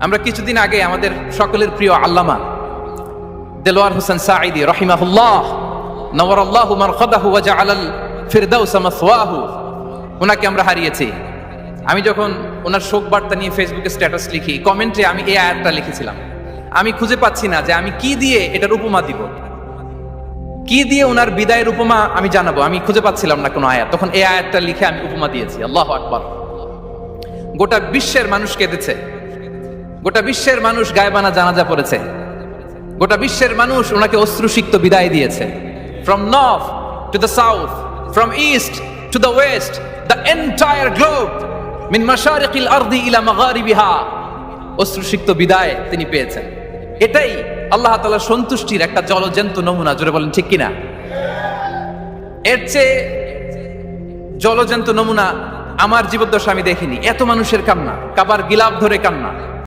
আমরা কিছুদিন আগে আমাদের সকলের প্রিয় আল্লামা দেলোয়ার হোসেন সাঈদী রাহিমাহুল্লাহ নওয়ারাল্লাহু মারকাদাহু ওয়া জাআলাল ফিরদাউসা মাসওয়াহু, ওনাকে আমরা হারিয়েছি। আমি যখন ওনার শোক বার্তা নিয়ে ফেসবুকে স্ট্যাটাস লিখি, কমেন্টে আমি এই আয়াতটা লিখেছিলাম। আমি খুঁজে পাচ্ছি না যে আমি কি দিয়ে এটার উপমা দিব, কি দিয়ে ওনার বিদায়ের উপমা আমি জানাবো। আমি খুঁজে পাচ্ছিলাম না কোনো আয়াত, তখন এই আয়াতটা লিখে আমি উপমা দিয়েছি। আল্লাহু আকবার। গোটা বিশ্বের মানুষ কেঁদেছে, গোটা বিশ্বের মানুষ গায়বানা জানাজা পড়েছে, গোটা বিশ্বের মানুষ ওনাকে অশ্রুসিক্ত বিদায় দিয়েছে। From north to the south, from east to the west, the entire globe, মিন মাশারিকিল আরদি ইলা মাগারিবিহা, অশ্রুসিক্ত বিদায় তিনি পেয়েছেন। এটাই আল্লাহ তাআলার সন্তুষ্টির একটা জলজ্যান্ত নমুনা। জোরে বলেন ঠিক কিনা? এর চেয়ে জলজ্যান্ত নমুনা আমার জীবদ্দশা আমি দেখিনি। এত মানুষের কান্না, কাবার গিলাফ ধরে কান্না,